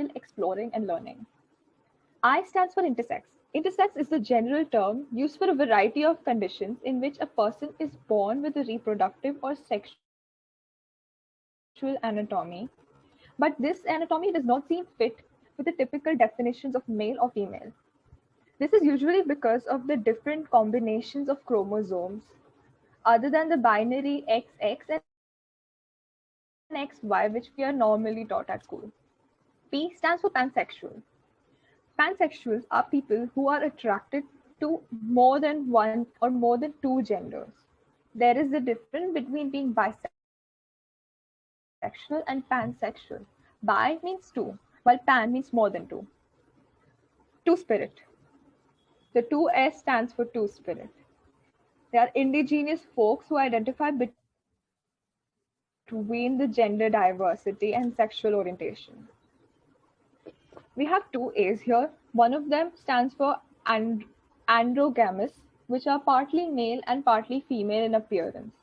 still exploring and learning. I stands for intersex. Intersex is the general term used for a variety of conditions in which a person is born with a reproductive or sexual anatomy, but this anatomy does not seem fit with the typical definitions of male or female. This is usually because of the different combinations of chromosomes other than the binary XX and XY, which we are normally taught at school. P stands for pansexual. Pansexuals are people who are attracted to more than one or more than two genders. There is a difference between being bisexual and pansexual. Bi means two, while pan means more than two. Two spirit. The 2S stands for two spirit. They are indigenous folks who identify between the gender diversity and sexual orientation. We have two A's here. One of them stands for androgamous, which are partly male and partly female in appearance.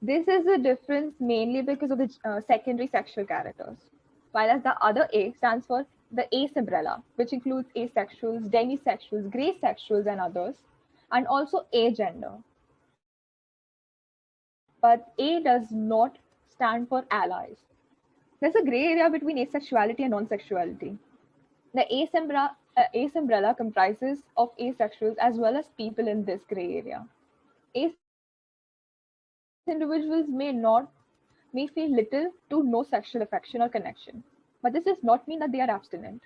This is a difference mainly because of the secondary sexual characters. While as the other A stands for the ace umbrella, which includes asexuals, demisexuals, grey sexuals, and others, and also agender. But A does not stand for allies. There's a grey area between asexuality and non-sexuality. The ace umbrella comprises of asexuals as well as people in this grey area. Ace individuals may feel little to no sexual affection or connection, but this does not mean that they are abstinent.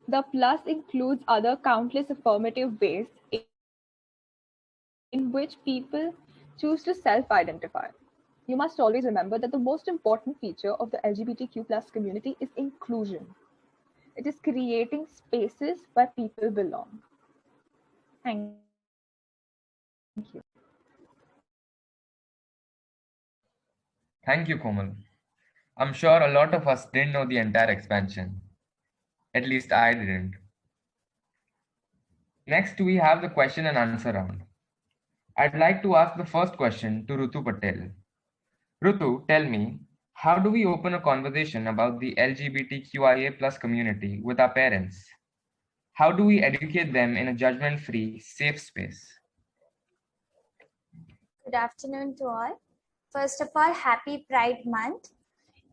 The plus includes other countless affirmative ways in which people choose to self-identify. You must always remember that the most important feature of the LGBTQ+ community is inclusion. It is creating spaces where people belong. Thank you. Thank you, Komal. I'm sure a lot of us didn't know the entire expansion. At least I didn't. Next, we have the question and answer round. I'd like to ask the first question to Rutu Patel. Rutu, tell me, how do we open a conversation about the LGBTQIA+ community with our parents? How do we educate them in a judgment-free, safe space? Good afternoon to all. First of all, happy Pride Month.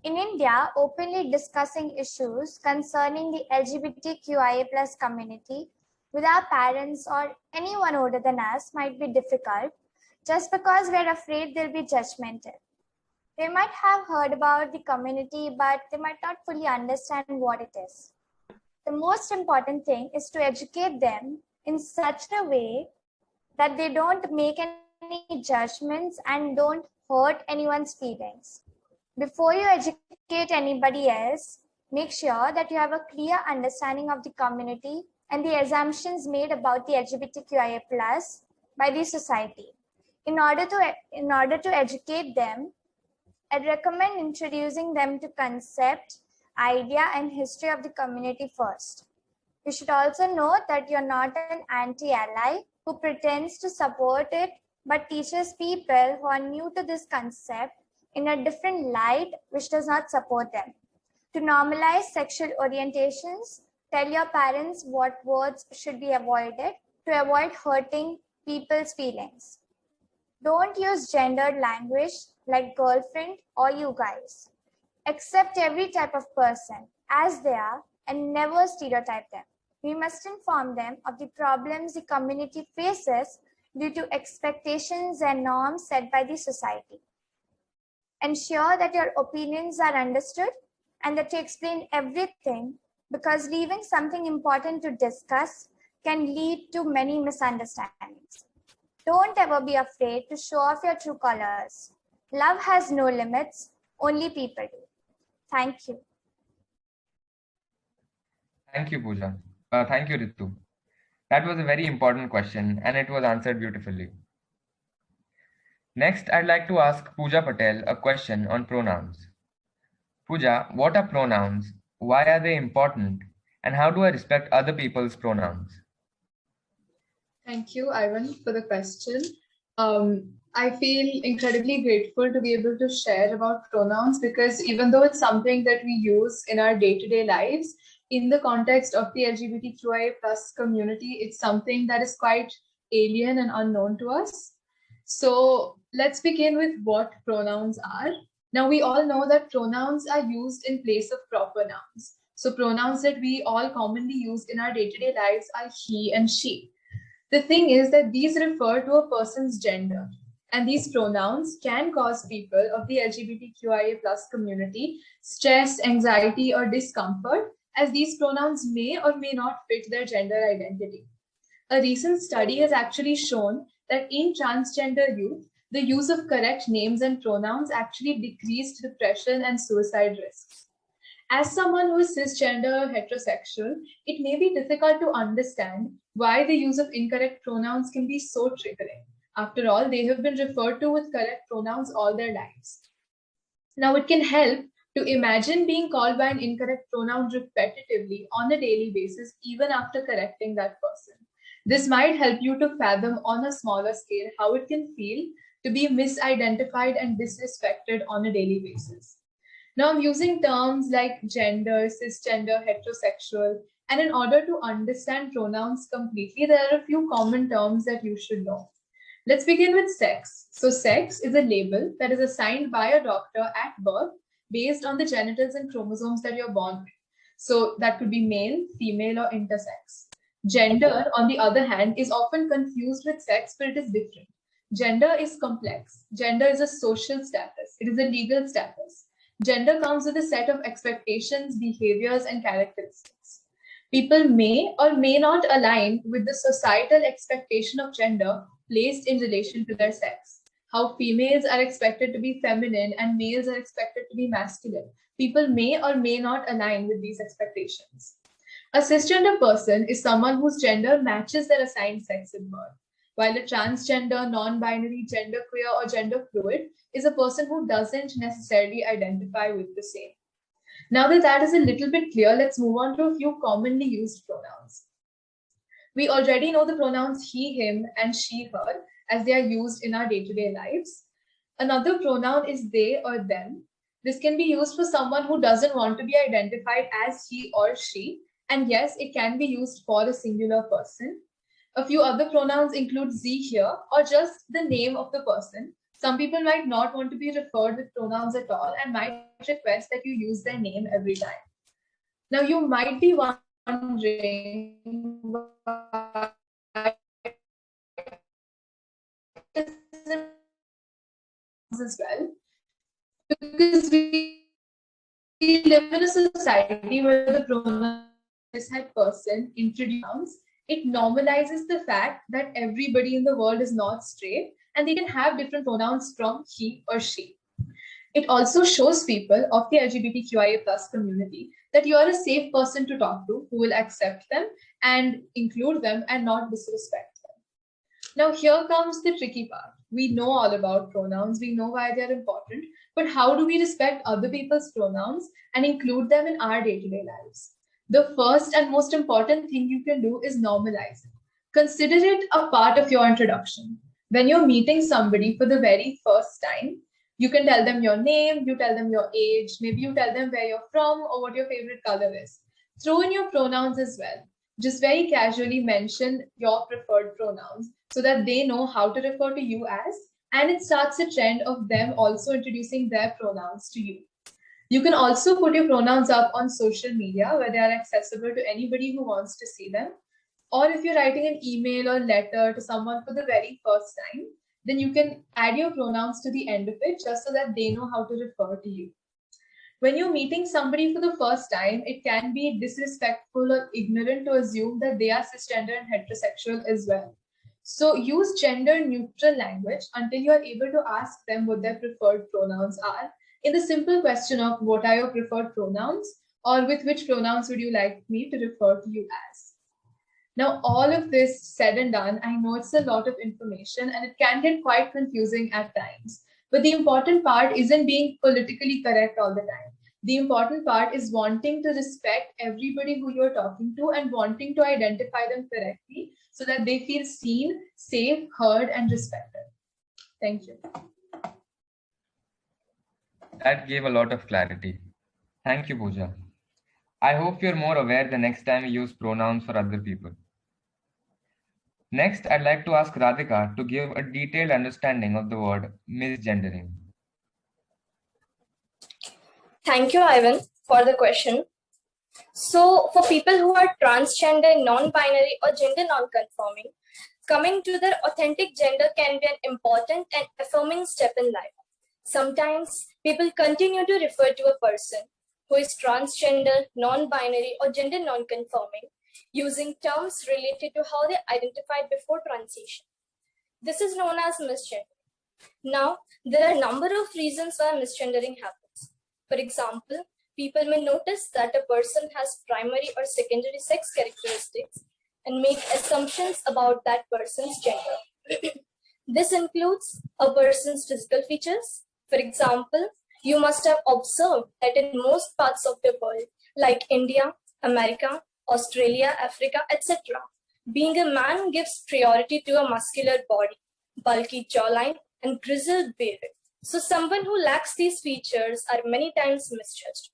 In India, openly discussing issues concerning the LGBTQIA+ community with our parents or anyone older than us might be difficult just because we're afraid they'll be judgmental. They might have heard about the community, but they might not fully understand what it is. The most important thing is to educate them in such a way that they don't make any judgments and don't hurt anyone's feelings. Before you educate anybody else, make sure that you have a clear understanding of the community and the assumptions made about the LGBTQIA+ by the society. In order to educate them, I'd recommend introducing them to concept, idea, and history of the community first. You should also note that you're not an anti-ally who pretends to support it, but teaches people who are new to this concept in a different light which does not support them. To normalize sexual orientations, tell your parents what words should be avoided to avoid hurting people's feelings. Don't use gendered language like girlfriend or you guys. Accept every type of person as they are and never stereotype them. We must inform them of the problems the community faces due to expectations and norms set by the society. Ensure that your opinions are understood and that you explain everything, because leaving something important to discuss can lead to many misunderstandings. Don't ever be afraid to show off your true colors. Love has no limits, only people do. Thank you. Thank you, Pooja. Thank you, Ritu. That was a very important question and it was answered beautifully. Next, I'd like to ask Pooja Patel a question on pronouns. Pooja, what are pronouns? Why are they important? And how do I respect other people's pronouns? Thank you, Ivan, for the question. I feel incredibly grateful to be able to share about pronouns because even though it's something that we use in our day-to-day lives, in the context of the LGBTQIA plus community, it's something that is quite alien and unknown to us. So let's begin with what pronouns are. Now, we all know that pronouns are used in place of proper nouns. So pronouns that we all commonly use in our day-to-day lives are he and she. The thing is that these refer to a person's gender, and these pronouns can cause people of the LGBTQIA plus community stress, anxiety, or discomfort, as these pronouns may or may not fit their gender identity. A recent study has actually shown that in transgender youth, the use of correct names and pronouns actually decreased depression and suicide risks. As someone who is cisgender or heterosexual, it may be difficult to understand why the use of incorrect pronouns can be so triggering. After all, they have been referred to with correct pronouns all their lives. Now, it can help to imagine being called by an incorrect pronoun repetitively on a daily basis, even after correcting that person. This might help you to fathom on a smaller scale how it can feel to be misidentified and disrespected on a daily basis. Now, I'm using terms like gender, cisgender, heterosexual, and in order to understand pronouns completely, there are a few common terms that you should know. Let's begin with sex. So, sex is a label that is assigned by a doctor at birth based on the genitals and chromosomes that you're born with. So, that could be male, female, or intersex. Gender, on the other hand, is often confused with sex, but it is different. Gender is complex. Gender is a social status, it is a legal status. Gender comes with a set of expectations, behaviors, and characteristics. People may or may not align with the societal expectation of gender placed in relation to their sex. How females are expected to be feminine and males are expected to be masculine. People may or may not align with these expectations. A cisgender person is someone whose gender matches their assigned sex at birth, while a transgender, non-binary, genderqueer, or gender fluid is a person who doesn't necessarily identify with the same. Now that that is a little bit clear, let's move on to a few commonly used pronouns. We already know the pronouns he, him, and she, her as they are used in our day-to-day lives. Another pronoun is they or them. This can be used for someone who doesn't want to be identified as he or she. And yes, it can be used for a singular person. A few other pronouns include sie here or just the name of the person. Some people might not want to be referred with pronouns at all and might request that you use their name every time. Now, you might be wondering why as well, because we live in a society where the pronoun type person introduces, it normalizes the fact that everybody in the world is not straight and they can have different pronouns from he or she. It also shows people of the LGBTQIA plus community that you are a safe person to talk to who will accept them and include them and not disrespect them. Now, here comes the tricky part. We know all about pronouns, we know why they're important, but how do we respect other people's pronouns and include them in our day-to-day lives? The first and most important thing you can do is normalize it. Consider it a part of your introduction. When you're meeting somebody for the very first time, you can tell them your name, you tell them your age, maybe you tell them where you're from or what your favorite color is. Throw in your pronouns as well. Just very casually mention your preferred pronouns so that they know how to refer to you as, and it starts a trend of them also introducing their pronouns to you. You can also put your pronouns up on social media where they are accessible to anybody who wants to see them. Or if you're writing an email or letter to someone for the very first time, then you can add your pronouns to the end of it just so that they know how to refer to you. When you're meeting somebody for the first time, it can be disrespectful or ignorant to assume that they are cisgender and heterosexual as well. So use gender neutral language until you are able to ask them what their preferred pronouns are in the simple question of what are your preferred pronouns or with which pronouns would you like me to refer to you as. Now, all of this said and done, I know it's a lot of information and it can get quite confusing at times. But the important part isn't being politically correct all the time. The important part is wanting to respect everybody who you're talking to and wanting to identify them correctly so that they feel seen, safe, heard, and respected. Thank you. That gave a lot of clarity. Thank you, Pooja. I hope you're more aware the next time you use pronouns for other people. Next, I'd like to ask Radhika to give a detailed understanding of the word misgendering. Thank you, Ivan, for the question. So, for people who are transgender, non-binary, or gender non-conforming, coming to their authentic gender can be an important and affirming step in life. Sometimes people continue to refer to a person who is transgender, non-binary, or gender non-conforming using terms related to how they identified before transition. This is known as misgendering. Now, there are a number of reasons why misgendering happens. For example, people may notice that a person has primary or secondary sex characteristics and make assumptions about that person's gender. This includes a person's physical features. For example, you must have observed that in most parts of the world, like India, America, Australia, Africa, etc., being a man gives priority to a muscular body, bulky jawline, and grizzled beard. So someone who lacks these features are many times misjudged.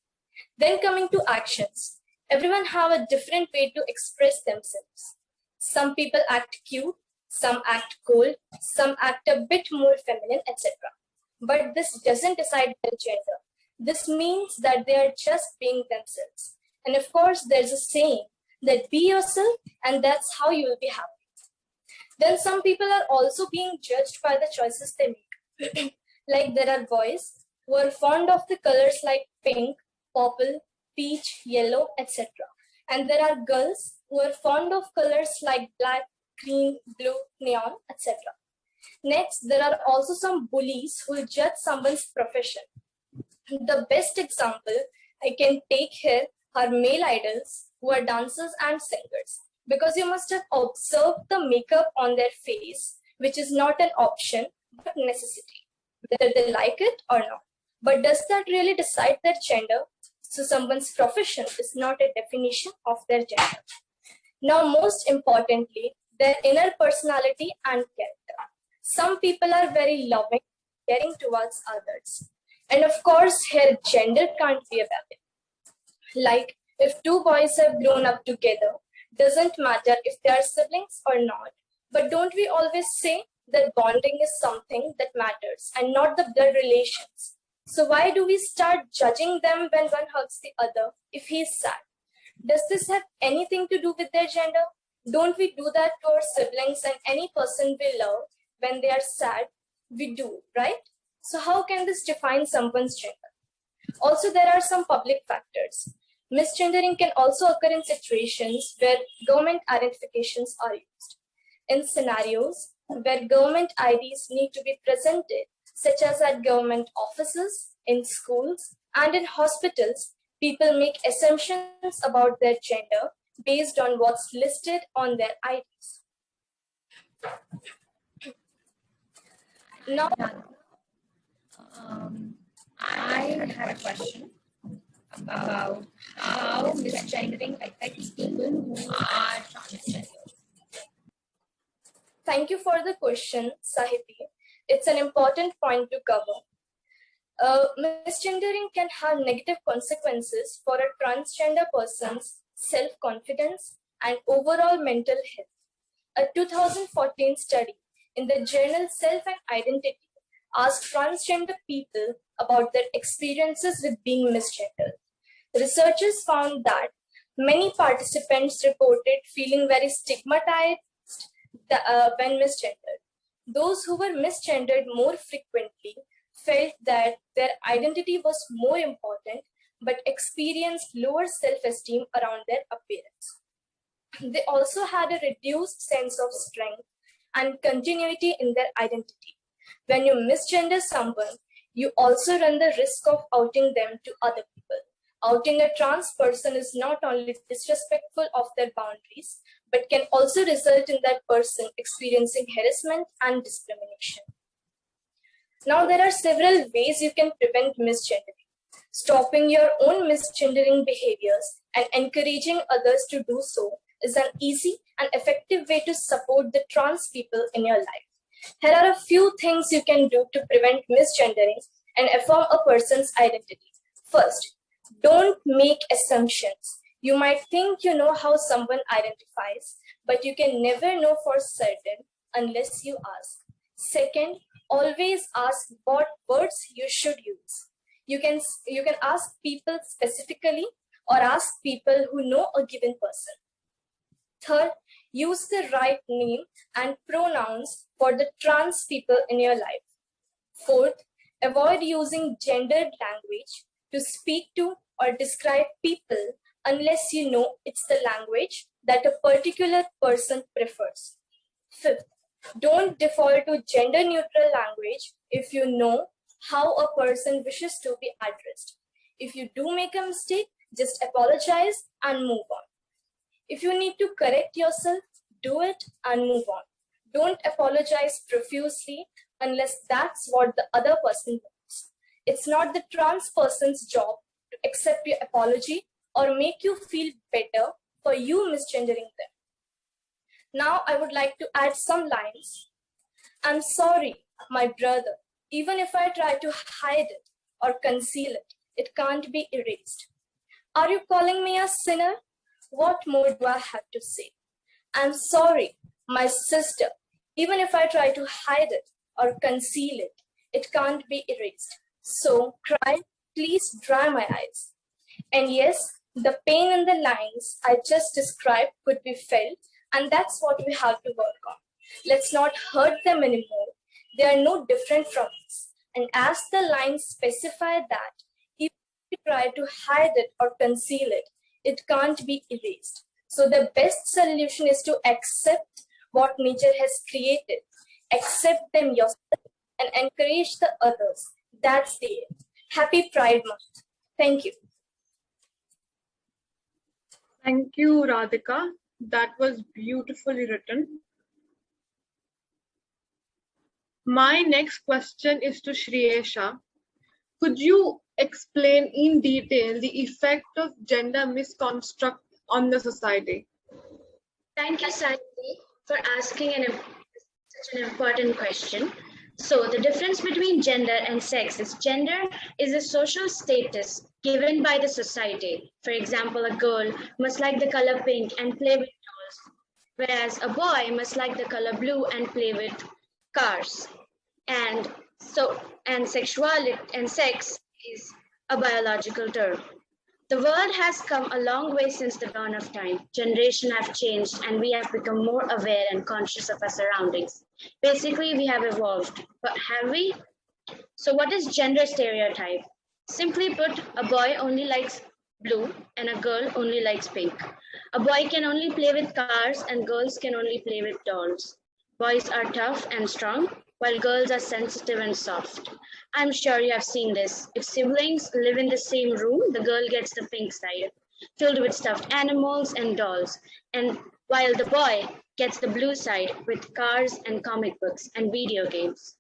Then coming to actions. Everyone have a different way to express themselves. Some people act cute, some act cold, some act a bit more feminine, etc. But this doesn't decide their gender. This means that they are just being themselves. And of course, there's a saying that be yourself and that's how you will be happy. Then some people are also being judged by the choices they make. Like there are boys who are fond of the colors like pink, purple, peach, yellow, etc. And there are girls who are fond of colors like black, green, blue, neon, etc. Next, there are also some bullies who will judge someone's profession. The best example I can take here are male idols who are dancers and singers, because you must have observed the makeup on their face, which is not an option but necessity, whether they like it or not. But does that really decide their gender? So someone's profession is not a definition of their gender. Now, most importantly, their inner personality and character. Some people are very loving, caring towards others. And of course, here gender can't be a barrier. Like if two boys have grown up together, doesn't matter if they are siblings or not. But don't we always say that bonding is something that matters and not the blood relations? So why do we start judging them when one hugs the other if he is sad? Does this have anything to do with their gender? Don't we do that to our siblings and any person we love when they are sad? We do, right? So how can this define someone's gender? Also, there are some public factors. Misgendering can also occur in situations where government identifications are used. In scenarios where government IDs need to be presented, such as at government offices, in schools, and in hospitals, people make assumptions about their gender based on what's listed on their IDs. Now, I had a question about how misgendering affects people who are transgender. Thank you for the question, Sahibi. It's an important point to cover. Misgendering can have negative consequences for a transgender person's self-confidence and overall mental health. A 2014 study in the journal Self and Identity asked transgender people about their experiences with being misgendered. Researchers found that many participants reported feeling very stigmatized when misgendered. Those who were misgendered more frequently felt that their identity was more important, but experienced lower self-esteem around their appearance. They also had a reduced sense of strength and continuity in their identity. When you misgender someone, you also run the risk of outing them to other people. Outing a trans person is not only disrespectful of their boundaries, but can also result in that person experiencing harassment and discrimination. Now, there are several ways you can prevent misgendering. Stopping your own misgendering behaviors and encouraging others to do so is an easy and effective way to support the trans people in your life. Here are a few things you can do to prevent misgendering and affirm a person's identity. First, don't make assumptions. You might think you know how someone identifies, but you can never know for certain unless you ask. Second, always ask what words you should use. You can ask people specifically or ask people who know a given person. Third, use the right name and pronouns for the trans people in your life. Fourth, avoid using gendered language to speak to or describe people unless you know it's the language that a particular person prefers. Fifth, don't default to gender neutral language if you know how a person wishes to be addressed. If you do make a mistake, just apologize and move on. If you need to correct yourself, do it and move on. Don't apologize profusely unless that's what the other person wants. It's not the trans person's job to accept your apology or make you feel better for you misgendering them. Now I would like to add some lines. I'm sorry, my brother. Even if I try to hide it or conceal it, it can't be erased. Are you calling me a sinner? What more do I have to say? I'm sorry, my sister. Even if I try to hide it or conceal it, it can't be erased. So cry, please dry my eyes. And yes, the pain in the lines I just described could be felt, and that's what we have to work on. Let's not hurt them anymore. They are no different from us. And as the lines specify that, if we try to hide it or conceal it, it can't be erased. So the best solution is to accept what nature has created, accept them yourself, and encourage the others. That's the end. Happy Pride Month. Thank you. Thank you, Radhika. That was beautifully written. My next question is to Shriyesha. Could you explain in detail the effect of gender misconstruct on the society? Thank you, Sandy, for asking such an important question. So the difference between gender and sex is gender is a social status given by the society. For example, a girl must like the color pink and play with dolls, whereas a boy must like the color blue and play with cars. And sexuality and sex is a biological term. The world has come a long way since the dawn of time. Generations have changed and we have become more aware and conscious of our surroundings. Basically, we have evolved, but have we? So what is gender stereotype? Simply put, a boy only likes blue and a girl only likes pink. A boy can only play with cars and girls can only play with dolls. Boys are tough and strong, while girls are sensitive and soft. I'm sure you have seen this. If siblings live in the same room, the girl gets the pink side, filled with stuffed animals and dolls, and while the boy gets the blue side with cars and comic books and video games.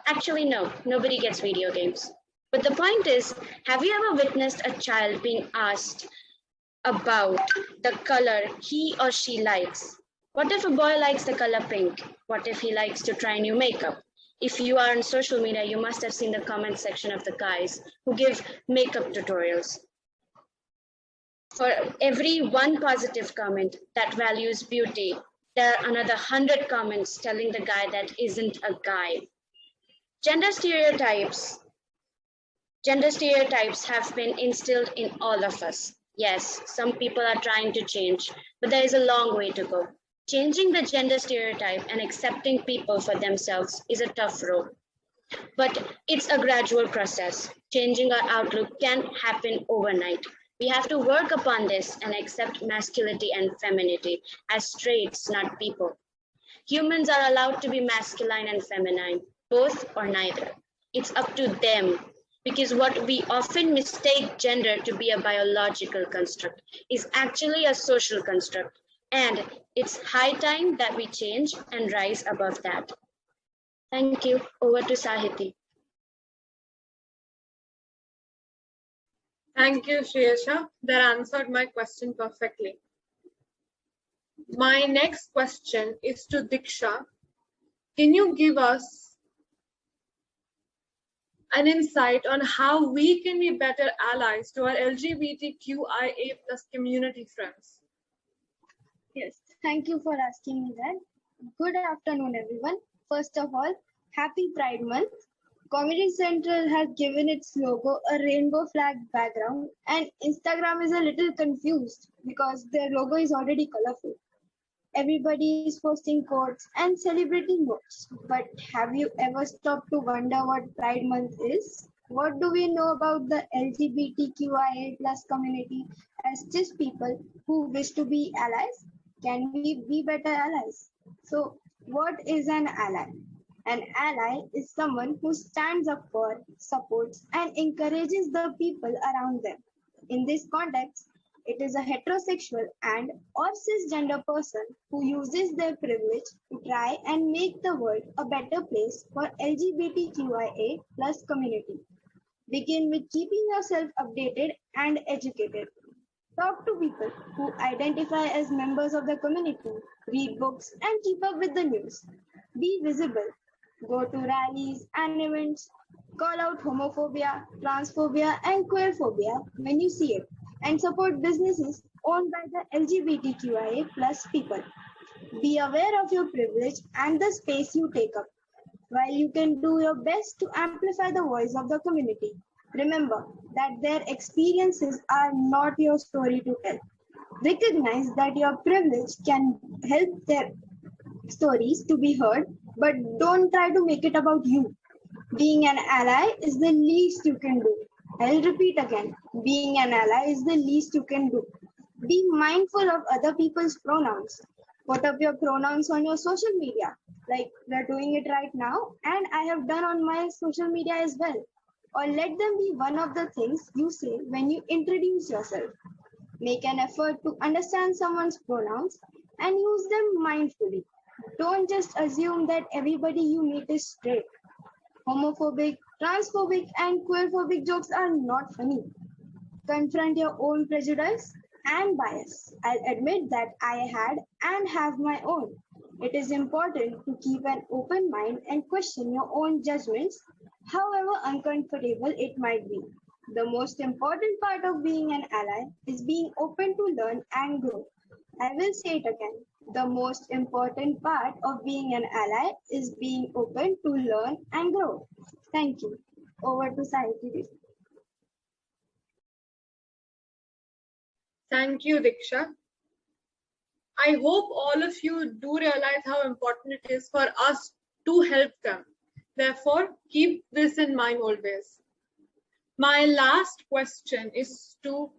Actually, no, nobody gets video games. But the point is, have you ever witnessed a child being asked about the color he or she likes? What if a boy likes the color pink? What if he likes to try new makeup? If you are on social media, you must have seen the comment section of the guys who give makeup tutorials. For every one positive comment that values beauty, there are another 100 comments telling the guy that isn't a guy. Gender stereotypes have been instilled in all of us. Yes, some people are trying to change, but there is a long way to go. Changing the gender stereotype and accepting people for themselves is a tough road, but it's a gradual process. Changing our outlook can't happen overnight. We have to work upon this and accept masculinity and femininity as traits, not people. Humans are allowed to be masculine and feminine, both or neither. It's up to them, because what we often mistake gender to be a biological construct is actually a social construct. And it's high time that we change and rise above that. Thank you. Over to Sahiti. Thank you, Shriyesha. That answered my question perfectly. My next question is to Diksha. can you give us an insight on how we can be better allies to our LGBTQIA plus community friends? Yes, thank you for asking me that. Good afternoon, everyone. First of all, happy Pride Month. Comedy Central has given its logo a rainbow flag background, and Instagram is a little confused because their logo is already colorful. Everybody is posting quotes and celebrating votes. But have you ever stopped to wonder what Pride Month is? What do we know about the LGBTQIA plus community as just people who wish to be allies? Can we be better allies? So, what is an ally? An ally is someone who stands up for, supports, and encourages the people around them. In this context, it is a heterosexual and or cisgender person who uses their privilege to try and make the world a better place for LGBTQIA plus community. Begin with keeping yourself updated and educated. Talk to people who identify as members of the community, read books, and keep up with the news. Be visible. Go to rallies and events. Call out homophobia, transphobia, and queerphobia when you see it, and support businesses owned by the LGBTQIA plus people. Be aware of your privilege and the space you take up. While you can do your best to amplify the voice of the community, remember that their experiences are not your story to tell. Recognize that your privilege can help their stories to be heard, but don't try to make it about you. Being an ally is the least you can do. I'll repeat again. Being an ally is the least you can do. Be mindful of other people's pronouns. Put up your pronouns on your social media, like we're doing it right now, and I have done on my social media as well. Or let them be one of the things you say when you introduce yourself. Make an effort to understand someone's pronouns and use them mindfully. Don't just assume that everybody you meet is straight. Homophobic, transphobic, and queerphobic jokes are not funny. Confront your own prejudice and bias. I'll admit that I had and have my own. It is important to keep an open mind and question your own judgments, however uncomfortable it might be. The most important part of being an ally is being open to learn and grow. I will say it again. The most important part of being an ally is being open to learn and grow. Thank you. Over to Sahiti. Thank you, Diksha. I hope all of you do realize how important it is for us to help them. Therefore, keep this in mind always. My last question is to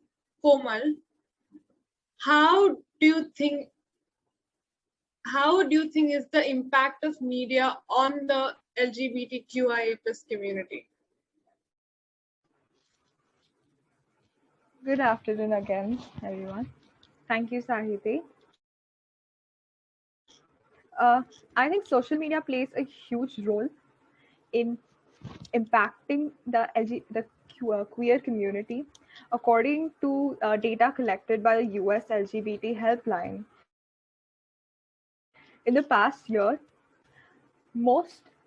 Komal. How do you think is the impact of media on the LGBTQIA+ community? Good afternoon again, everyone. Thank you, Sahiti. I think social media plays a huge role in impacting the queer community. According to data collected by the US LGBT helpline, in the past year,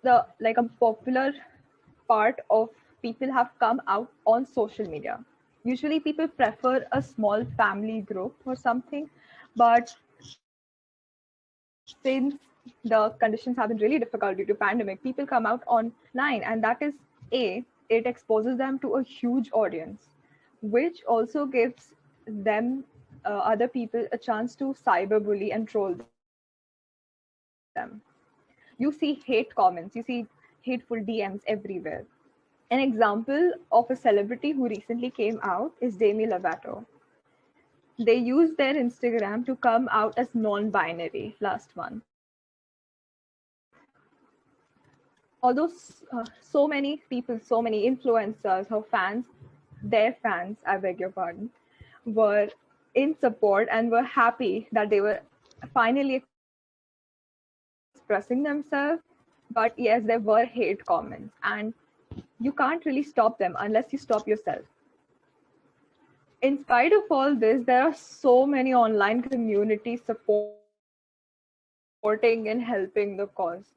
a popular part of people have come out on social media. Usually people prefer a small family group or something, but since the conditions have been really difficult due to pandemic, people come out online, and that is it exposes them to a huge audience, which also gives them other people a chance to cyberbully and troll them. You see hate comments, you see hateful DMs everywhere. An example of a celebrity who recently came out is Demi Lovato. They used their Instagram to come out as non-binary last month. Although so many people, so many influencers, her fans, their fans, I beg your pardon, were in support and were happy that they were finally expressing themselves. But yes, there were hate comments, and you can't really stop them unless you stop yourself. In spite of all this, there are so many online communities supporting and helping the cause.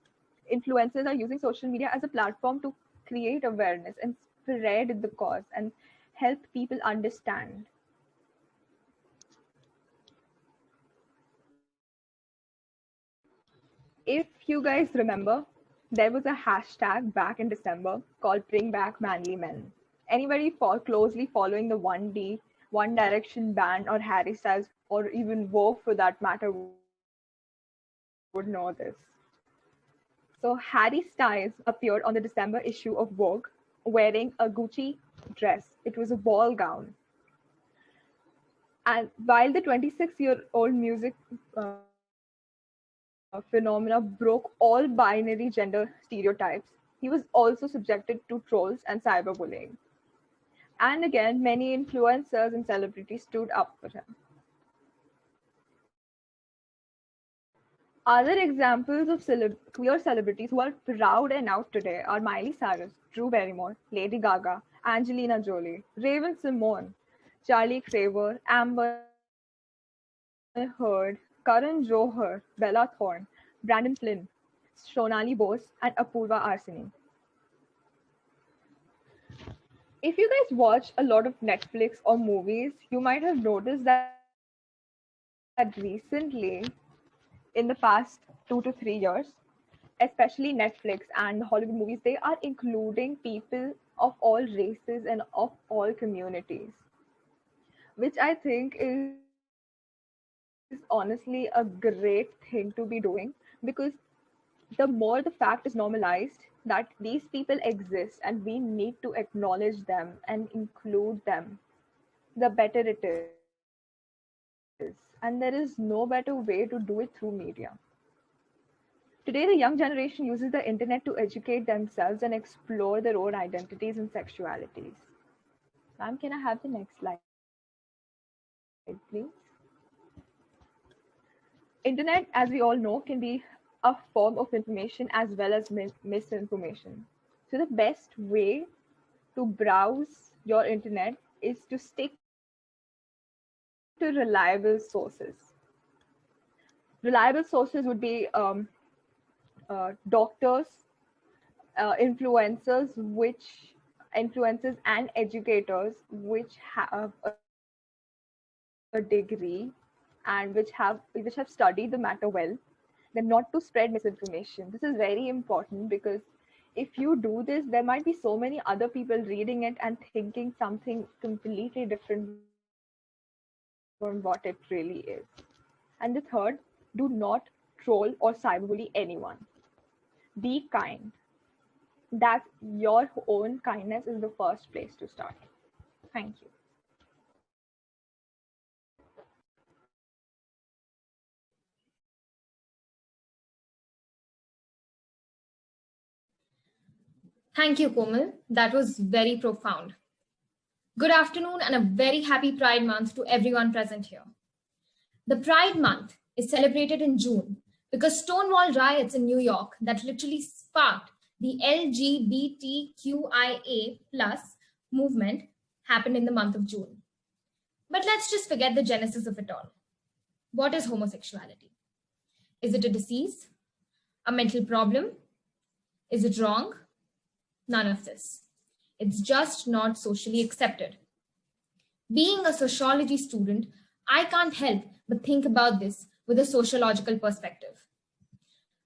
influencers are using social media as a platform to create awareness and spread the cause and help people understand. If you guys remember, there was a hashtag back in December called Bring Back Manly Men. Anybody closely following the 1D, One Direction band or Harry Styles or even Vogue for that matter would know this. So Harry Styles appeared on the December issue of Vogue wearing a Gucci dress. It was a ball gown. And while the 26-year-old music phenomena broke all binary gender stereotypes, he was also subjected to trolls and cyberbullying. And again, many influencers and celebrities stood up for him. Other examples of queer celebrities who are proud and out today are Miley Cyrus, Drew Barrymore, Lady Gaga, Angelina Jolie, Raven Simone, Charlie Craver, Amber Heard, Karan Johar, Bella Thorne, Brandon Flynn, Shonali Bose, and Apurva Arseni. If you guys watch a lot of Netflix or movies, you might have noticed that recently, in the past 2 to 3 years, especially Netflix and the Hollywood movies, they are including people of all races and of all communities, which I think is honestly a great thing to be doing because the more the fact is normalized that these people exist and we need to acknowledge them and include them, the better it is. And there is no better way to do it through media. Today, the young generation uses the internet to educate themselves and explore their own identities and sexualities. Ma'am, can I have the next slide, please? Internet, as we all know, can be a form of information as well as misinformation. So the best way to browse your internet is to stick to reliable sources. Reliable sources would be doctors, influencers and educators which have a degree and which have studied the matter well, then not to spread misinformation. This is very important because if you do this, there might be so many other people reading it and thinking something completely different from what it really is. And the third, do not troll or cyberbully anyone. Be kind. That your own kindness is the first place to start. Thank you. Thank you, Komal. That was very profound. Good afternoon and a very happy Pride Month to everyone present here. The Pride Month is celebrated in June because Stonewall riots in New York that literally sparked the LGBTQIA plus movement happened in the month of June. But let's just forget the genesis of it all. What is homosexuality? Is it a disease? A mental problem? Is it wrong? None of this. It's just not socially accepted. Being a sociology student, I can't help but think about this with a sociological perspective.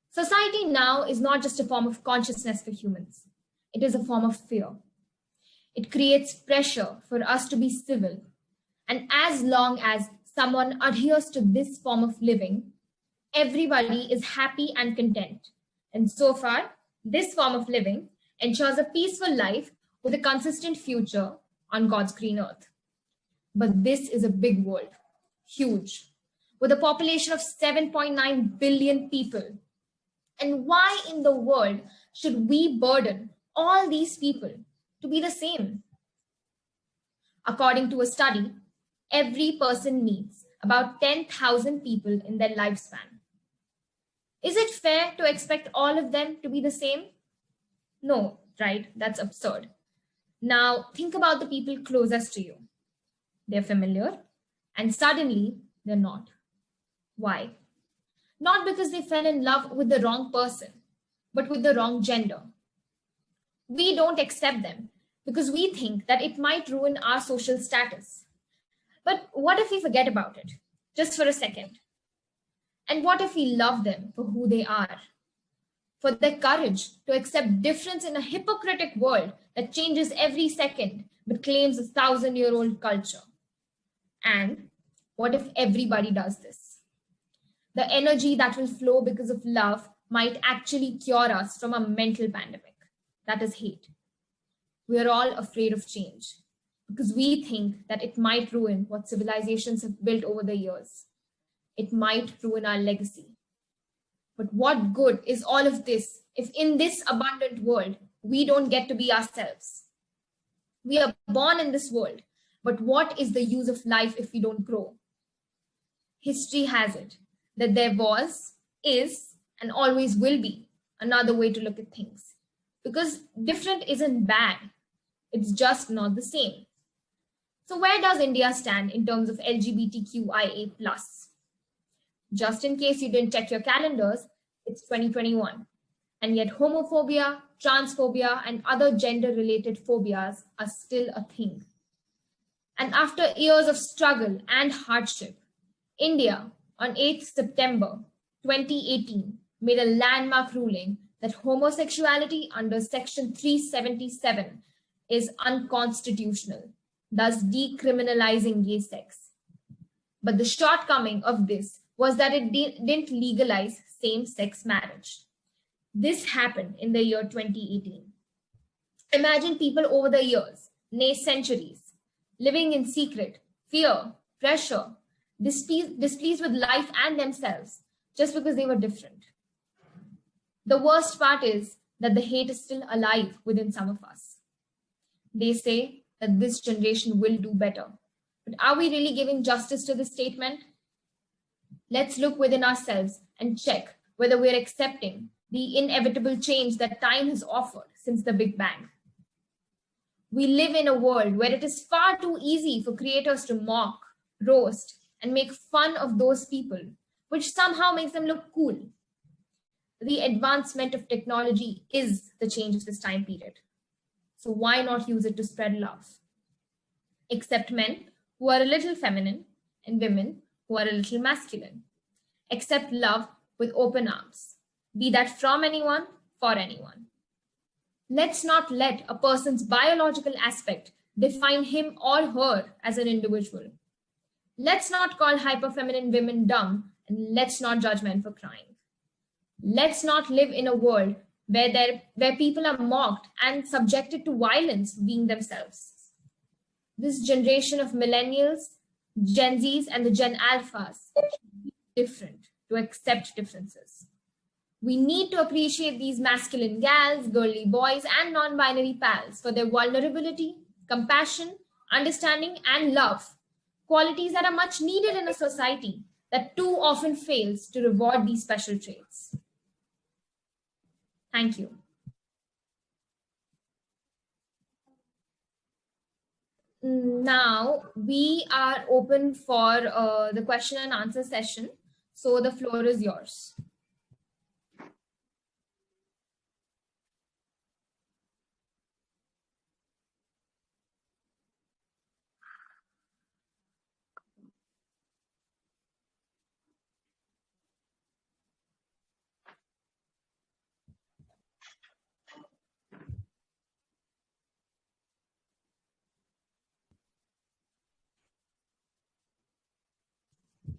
Society now is not just a form of consciousness for humans. It is a form of fear. It creates pressure for us to be civil. And as long as someone adheres to this form of living, everybody is happy and content. And so far, this form of living ensures a peaceful life with a consistent future on God's green earth. But this is a big world, huge, with a population of 7.9 billion people. And why in the world should we burden all these people to be the same? According to a study, every person needs about 10,000 people in their lifespan. Is it fair to expect all of them to be the same? No, right? That's absurd. Now, think about the people closest to you. They're familiar, and suddenly they're not. Why? Not because they fell in love with the wrong person, but with the wrong gender. We don't accept them because we think that it might ruin our social status. But what if we forget about it just for a second? And what if we love them for who they are? For their courage to accept difference in a hypocritic world that changes every second but claims a 1,000-year-old culture? And what if everybody does this? The energy that will flow because of love might actually cure us from a mental pandemic. That is hate. We are all afraid of change because we think that it might ruin what civilizations have built over the years. It might ruin our legacy. But what good is all of this if in this abundant world, we don't get to be ourselves? We are born in this world, but what is the use of life if we don't grow? History has it that there was, is, and always will be another way to look at things. Because different isn't bad, it's just not the same. So where does India stand in terms of LGBTQIA+? Just in case you didn't check your calendars, it's 2021. And yet homophobia, transphobia, and other gender-related phobias are still a thing. And after years of struggle and hardship, India on 8th September 2018 made a landmark ruling that homosexuality under Section 377 is unconstitutional, thus decriminalizing gay sex. But the shortcoming of this was that it didn't legalize same-sex marriage. This happened in the year 2018. Imagine people over the years, nay centuries, living in secret, fear, pressure, displeased with life and themselves just because they were different. The worst part is that the hate is still alive within some of us. They say that this generation will do better. But are we really giving justice to this statement? Let's look within ourselves and check whether we're accepting the inevitable change that time has offered since the Big Bang. We live in a world where it is far too easy for creators to mock, roast, and make fun of those people, which somehow makes them look cool. The advancement of technology is the change of this time period. So why not use it to spread love? Accept men who are a little feminine and women who are a little masculine. Accept love with open arms, be that from anyone, for anyone. Let's not let a person's biological aspect define him or her as an individual. Let's not call hyperfeminine women dumb, and let's not judge men for crying. Let's not live in a world where people are mocked and subjected to violence for being themselves. This generation of millennials, Gen Zs, and the Gen Alphas should be different to accept differences. We need to appreciate these masculine gals, girly boys, and non-binary pals for their vulnerability, compassion, understanding, and love, qualities that are much needed in a society that too often fails to reward these special traits. Thank you. Now we are open for the question and answer session. So the floor is yours.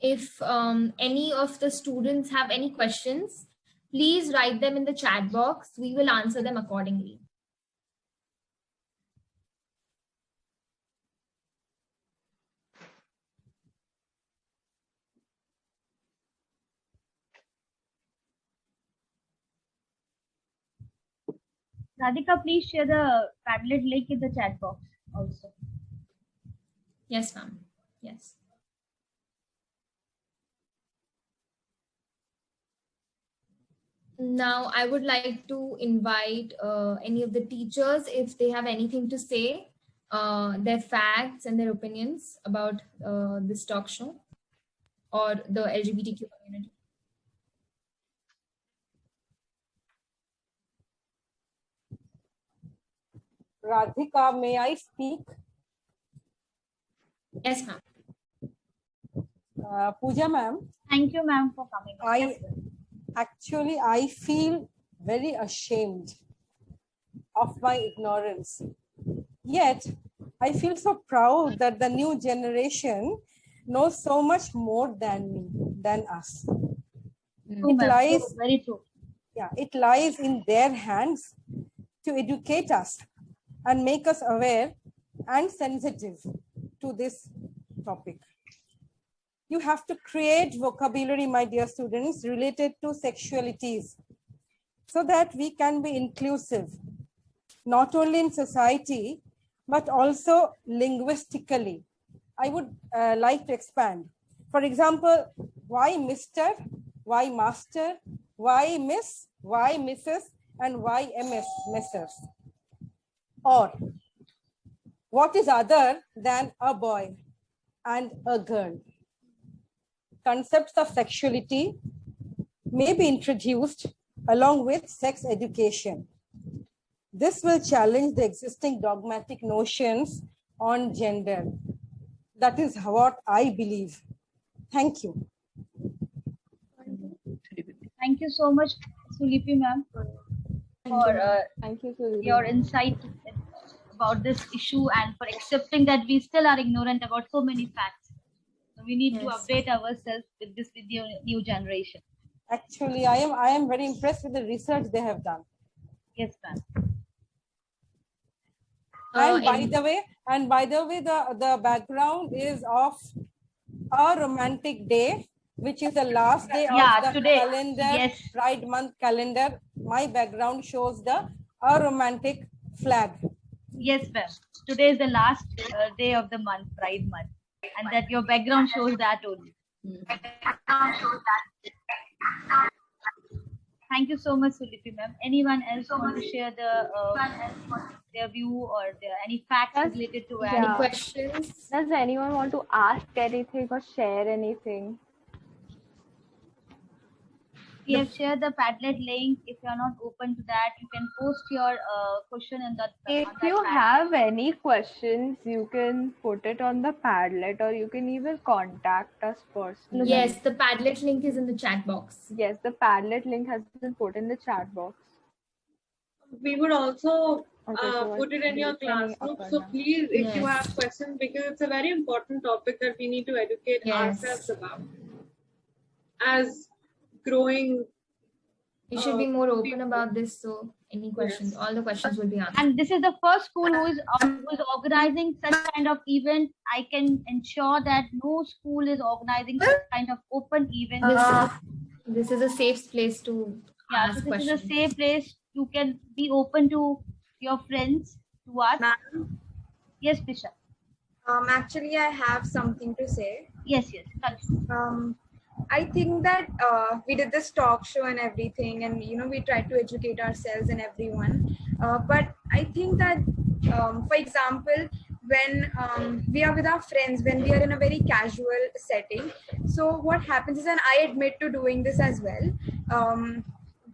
If any of the students have any questions, please write them in the chat box. We will answer them accordingly. Radhika, please share the Padlet link in the chat box also. Yes, ma'am. Yes. Now, I would like to invite any of the teachers, if they have anything to say, their facts and their opinions about this talk show or the LGBTQ community. Radhika, may I speak? Yes, ma'am. Pooja ma'am. Thank you, ma'am, for coming. I feel very ashamed of my ignorance. Yet, I feel so proud that the new generation knows so much more than us. True, very true. Yeah, it lies in their hands to educate us and make us aware and sensitive to this topic. You have to create vocabulary, my dear students, related to sexualities so that we can be inclusive, not only in society, but also linguistically. I would like to expand. For example, why Mr., why Master, why Miss, why Mrs., and why MS, Messrs. Or what is other than a boy and a girl? Concepts of sexuality may be introduced along with sex education. This will challenge the existing dogmatic notions on gender. That is what I believe. Thank you. Thank you so much, Sulipi ma'am, for your insight about this issue and for accepting that we still are ignorant about so many facts. So we need to update ourselves with this with the new generation. Actually, I am very impressed with the research they have done. Yes, ma'am. And by the way, the background is of a romantic day, which is the last day of the calendar, Pride month calendar. My background shows a romantic flag. Yes, ma'am. Today is the last day of the month, Pride month, and that your background shows that only. Thank you so much, Sulipi ma'am. Anyone else want to share their view or any facts related to any questions? Does anyone want to ask anything or share anything? We have shared the Padlet link. If you are not open to that, you can post your question in that. If you have any questions, you can put it on the Padlet or you can even contact us personally. Yes, the Padlet link is in the chat box. Yes, the Padlet link has been put in the chat box. We would also put it in your class group. So please, if you have questions, because it's a very important topic that we need to educate ourselves about. As growing, we should be more open about this. So any questions, all the questions will be answered. And this is the first school who is organizing such kind of event. I can ensure that no school is organizing such kind of open event. This is a safe place to ask questions. This is a safe place. You can be open to your friends, to us. Yes, Prisha. Actually, I have something to say. Yes. I think that we did this talk show and everything, and we tried to educate ourselves and everyone. But I think that, for example, when we are with our friends, when we are in a very casual setting, so what happens is, and I admit to doing this as well.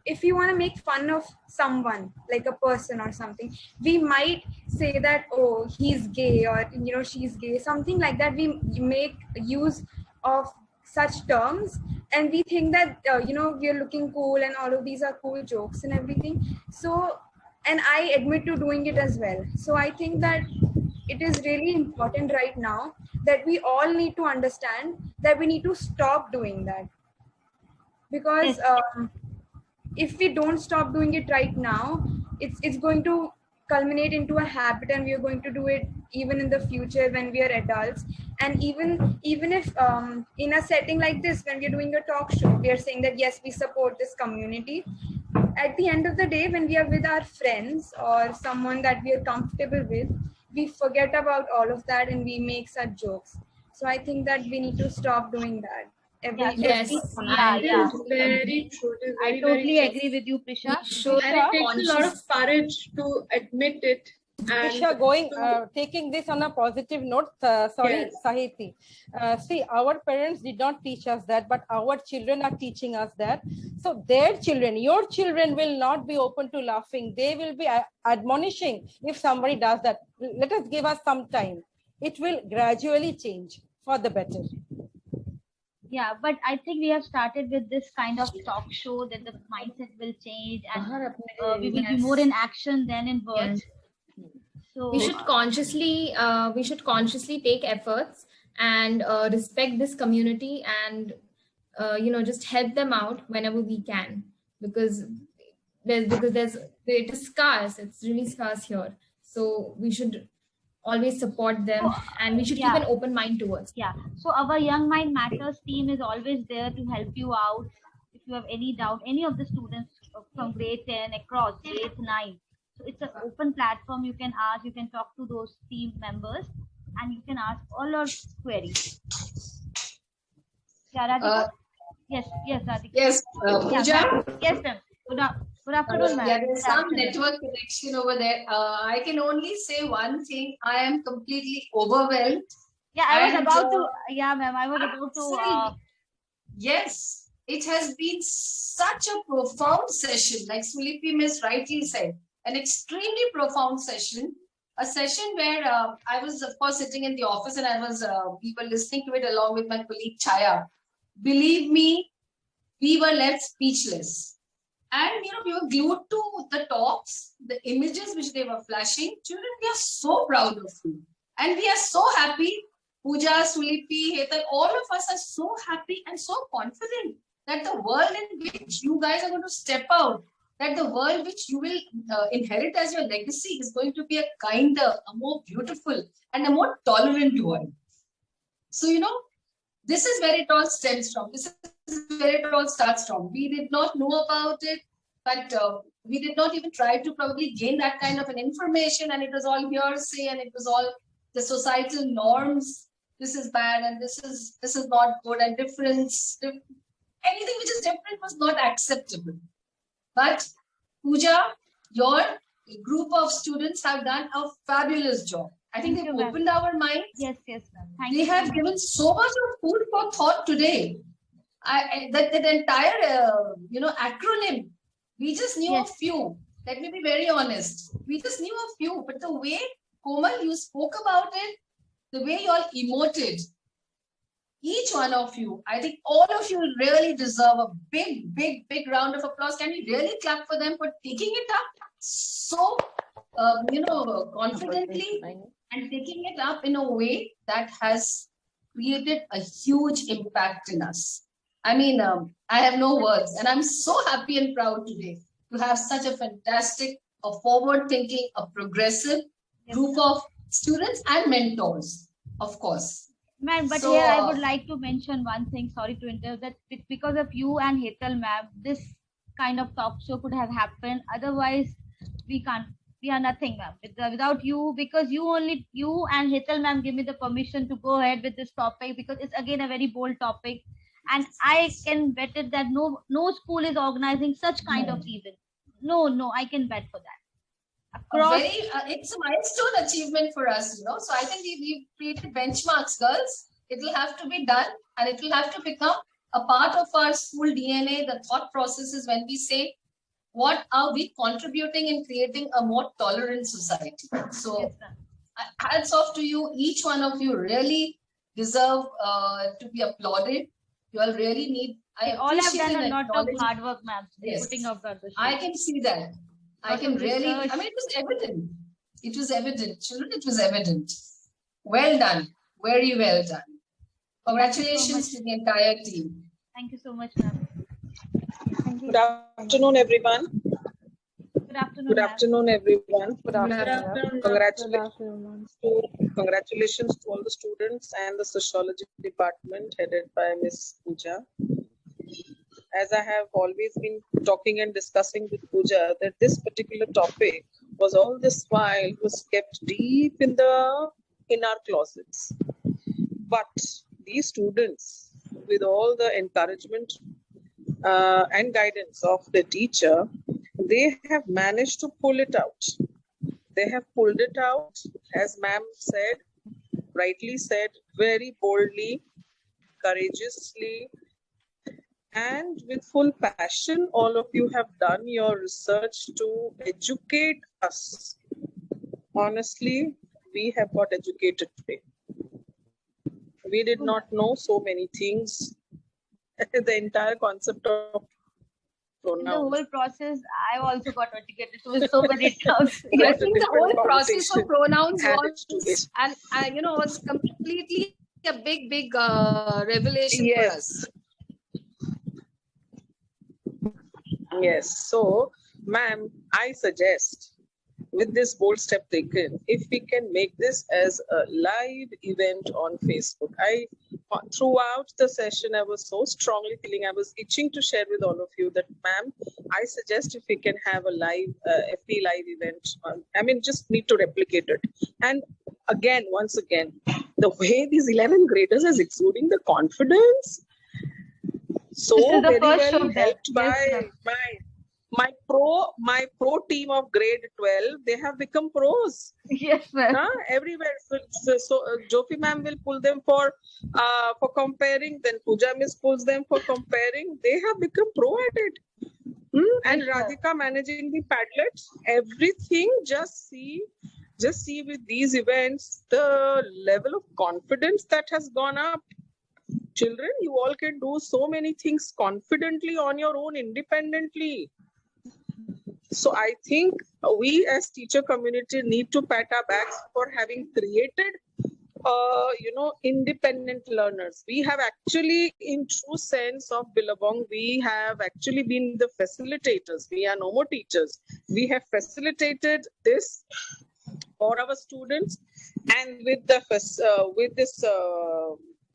If we want to make fun of someone, like a person or something, we might say that, oh, he's gay, or she's gay, something like that. We make use of such terms, and we think that we are looking cool and all of these are cool jokes and everything. So, and I admit to doing it as well. So I think that it is really important right now that we all need to understand that we need to stop doing that, because if we don't stop doing it right now, it's going to culminate into a habit, and we are going to do it even in the future when we are adults. And even if in a setting like this, when we are doing a talk show, we are saying that yes, we support this community. At the end of the day, when we are with our friends or someone that we are comfortable with, we forget about all of that and we make such jokes. So I think that we need to stop doing that. Very true. I totally agree with you, Prisha. And it takes a lot of courage to admit it And taking this on a positive note, sorry, Yes. Sahiti. See, our parents did not teach us that, but our children are teaching us that. So their children, your children will not be open to laughing. They will be admonishing if somebody does that. Let us give us some time. It will gradually change for the better. Yeah, but I think we have started with this kind of talk show that the mindset will change and we will be more in action than in words. So we should consciously take efforts and respect this community and just help them out whenever we can, because it is scarce. It's really scarce here. So we should always support them, and we should keep an open mind towards. Yeah. So our Young Mind Matters team is always there to help you out. If you have any doubt, any of the students from grade 10 across grade 9. So it's an open platform. You can ask, you can talk to those team members, and you can ask all your queries. Yeah, Radhika? Yes, Radhika. Yes, Pooja? Yes, ma'am. Good afternoon, ma'am. Yeah, there's some network connection over there. I can only say one thing. I am completely overwhelmed. Yeah, I was about to. Yeah, ma'am. I was about to. Yes, it has been such a profound session, like Sulipi Miss rightly said, an extremely profound session. A session where I was, of course, sitting in the office and we were listening to it along with my colleague Chaya. Believe me, we were left speechless. And, we were glued to the talks, the images which they were flashing. Children, we are so proud of you. And we are so happy. Pooja, Sulipi, Hetal, all of us are so happy and so confident that the world in which you guys are going to step out, that the world which you will inherit as your legacy is going to be a kinder, a more beautiful, and a more tolerant world. So, this is where it all stems from. This is where it all starts from. We did not know about it, but we did not even try to probably gain that kind of an information, and it was all hearsay, and it was all the societal norms. This is bad, and this is not good, and difference. Anything which is different was not acceptable. But Pooja, your group of students have done a fabulous job. I think they've opened our minds. Yes, ma'am. They have given so much of food for thought today. That entire, acronym, we just knew a few. Let me be very honest. We just knew a few, but the way, Komal, you spoke about it, the way you all emoted, each one of you, I think all of you really deserve a big, big, big round of applause. Can we really clap for them for taking it up so, confidently and taking it up in a way that has created a huge impact in us. I mean, I have no words, and I'm so happy and proud today to have such a fantastic, a forward-thinking, a progressive group of students and mentors, of course. Ma'am, but here I would like to mention one thing, sorry to interrupt, that because of you and Hetal ma'am, this kind of talk show could have happened. Otherwise, we are nothing, ma'am. Without you, because you and Hetal ma'am give me the permission to go ahead with this topic, because it's again a very bold topic. And I can bet it that no school is organizing such kind of event. No, I can bet for that. It's a milestone achievement for us, So I think we've created benchmarks, girls. It will have to be done, and it will have to become a part of our school DNA, the thought processes when we say, what are we contributing in creating a more tolerant society? So hats off to you. Each one of you really deserve to be applauded. You all really need. I all have done a lot of hard work, ma'am. Yes. Putting up the show. I can see that. I can really, it was evident. It was evident. Children, it was evident. Well done. Very well done. Congratulations to the entire team. Thank you so much, ma'am. Good afternoon, everyone. Good afternoon. Good afternoon, everyone. Good afternoon. Congratulations to all the students and the sociology department headed by Ms. Pooja. As I have always been talking and discussing with Pooja, that this particular topic was all this while was kept deep in our closets. But these students, with all the encouragement and guidance of the teacher, they have managed to pull it out. They have pulled it out, as ma'am said, rightly said, very boldly, courageously, and with full passion. All of you have done your research to educate us. Honestly, we have got educated today. We did not know so many things. The entire concept of pronouns. In the whole process, I also got educated with so many terms. I think the whole process of pronouns was, and you know, was completely a big revelation for us. Yes. So, ma'am, I suggest with this bold step taken, if we can make this as a live event on Facebook. Throughout the session, I was so strongly feeling, I was itching to share with all of you that, ma'am, I suggest if we can have a live FP live event. I mean, just need to replicate it. And again, once again, the way these 11 graders is exuding the confidence, so very well helped by my pro team of grade 12. They have become pros. Yes, ma'am. Everywhere. So Jofi ma'am will pull them for comparing. Then Pooja miss pulls them for comparing. They have become pro at it. And Radhika managing the Padlets. Everything. Just see with these events the level of confidence that has gone up. Children, you all can do so many things confidently on your own, independently. So I think we as teacher community need to pat our backs for having created, independent learners. We have actually, in true sense of Billabong, we have actually been the facilitators. We are no more teachers. We have facilitated this for our students, and with this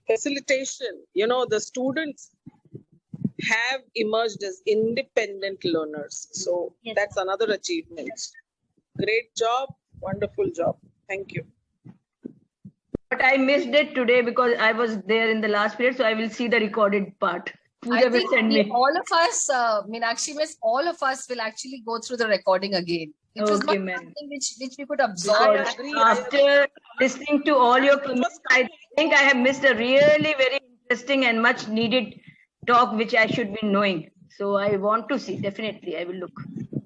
facilitation, the students have emerged as independent learners. So that's another achievement. Great job, wonderful job. Thank you. But I missed it today because I was there in the last period, so I will see the recorded part. I think all of us, Meenakshi miss, all of us will actually go through the recording again. It was not something which we could absorb. After listening to all your comments, I think I have missed a really very interesting and much needed talk which I should be knowing. So I want to see, definitely I will look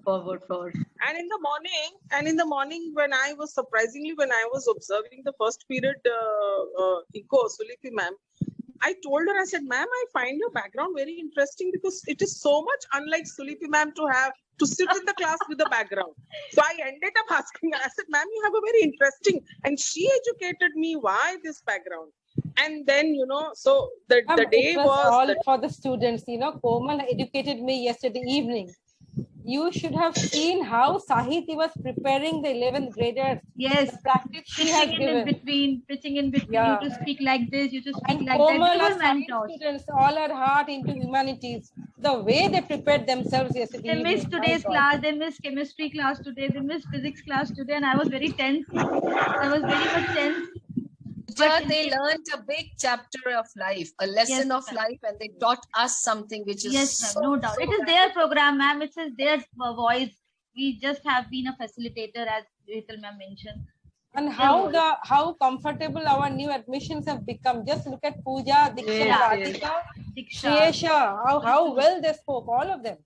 forward for. And in the morning when I was observing the first period eco Sulipi ma'am, I told her, I said, ma'am, I find your background very interesting because it is so much unlike Sulipi ma'am to sit in the class with a background. So I ended up asking her, I said, ma'am, you have a very interesting, and she educated me why this background. And then, so the day was all for the students. Komal educated me yesterday evening. You should have seen how Sahiti was preparing the 11th graders. Yes, the practice she has given. Pitching in between. Yeah. You to speak like this, you to speak and like Komal that. Komal students, all her heart into humanities. The way they prepared themselves yesterday. They missed today's class. They missed chemistry class today. They missed physics class today, and I was very tense. I was very much tense. But they learned a big chapter of life, a lesson of life, and they taught us something which is no doubt. It is their program, ma'am. It is their voice. We just have been a facilitator, as Rachel ma'am mentioned. And how comfortable our new admissions have become. Just look at Pooja, Diksha, Radhika, Shresha, how well they spoke, all of them.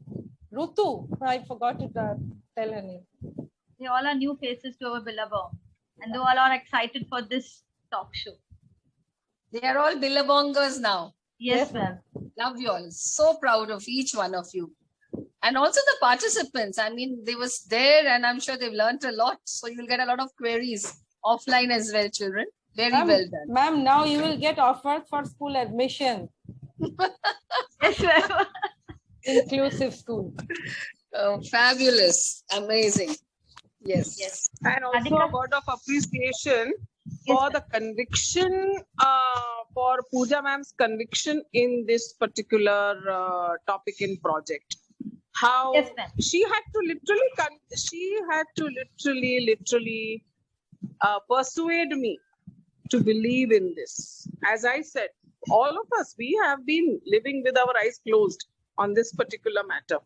Rutu, I forgot to tell her name. They all are new faces to our Billabong, and they all are excited for this talk show. They are all Billabongers now. Yes, ma'am. Love you all. So proud of each one of you. And also the participants. I mean, they was there and I'm sure they've learned a lot. So you'll get a lot of queries offline as well, children. Very well done. Ma'am, now you will get offers for school admission. Yes, ma'am. Inclusive school. Oh, fabulous. Amazing. Yes. And also a word of appreciation for the conviction, for Pooja ma'am's conviction in this particular topic in project. How she had to literally persuade me to believe in this. As I said, all of us, we have been living with our eyes closed on this particular matter.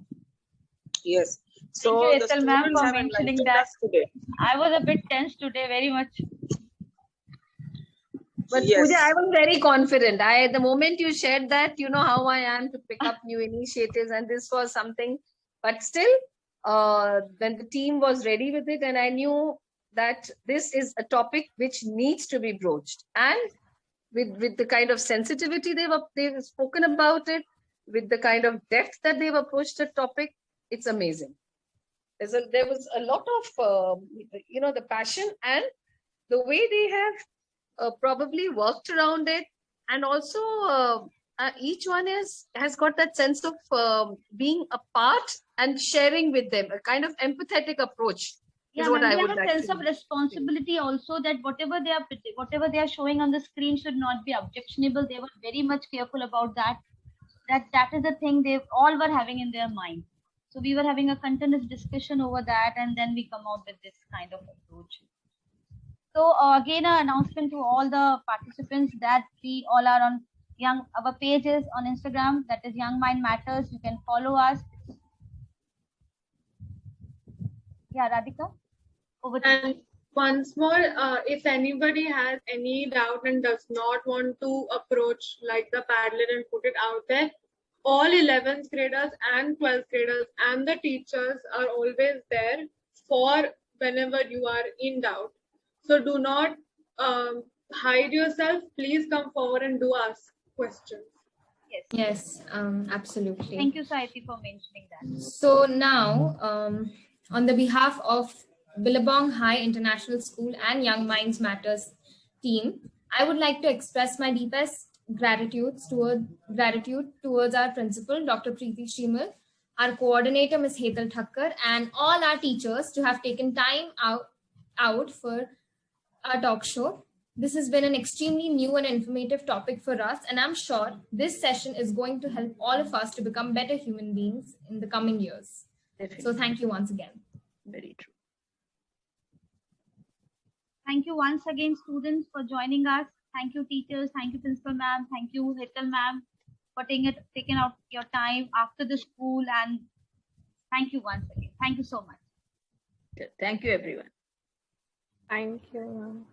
Yes. So Thank you, the Ethel ma'am, students for have mentioning enlightened that. us today. I was a bit tense today, very much. But Yes. Pooja, I was very confident. The moment you shared that, you know how I am to pick up new initiatives, and this was something. But still, when the team was ready with it, and I knew that this is a topic which needs to be broached, and with the kind of sensitivity they've spoken about it, with the kind of depth that they've approached the topic, it's amazing. There was a lot of the passion and the way they have probably worked around it, and also each one has got that sense of being a part and sharing with them, a kind of empathetic approach. Yeah, ma'am, they have a sense of responsibility also, that whatever they are showing on the screen should not be objectionable. They were very much careful about that. That is the thing they all were having in their mind. So we were having a continuous discussion over that, and then we come out with this kind of approach. So again, an announcement to all the participants that we all are on our pages on Instagram, that is Young Mind Matters. You can follow us. Yeah, Radhika, over to you. Once more, if anybody has any doubt and does not want to approach like the Padlet and put it out there, all 11th graders and 12th graders and the teachers are always there for whenever you are in doubt. So do not hide yourself. Please come forward and do ask questions. Yes, absolutely. Thank you, Saiti, for mentioning that. So now, on the behalf of Billabong High International School and Young Minds Matters team, I would like to express my deepest gratitude towards our principal, Dr. Preeti Shrimal, our coordinator, Ms. Hetal Thakkar, and all our teachers to have taken time out for our talk show. This has been an extremely new and informative topic for us, and I'm sure this session is going to help all of us to become better human beings in the coming years. Definitely. So thank you once again. Very true. Thank you once again, students, for joining us. Thank you, teachers. Thank you, principal ma'am. Thank you, Hetal ma'am, for taking out your time after the school. And thank you once again. Thank you so much. Thank you, everyone. Thank you, ma'am.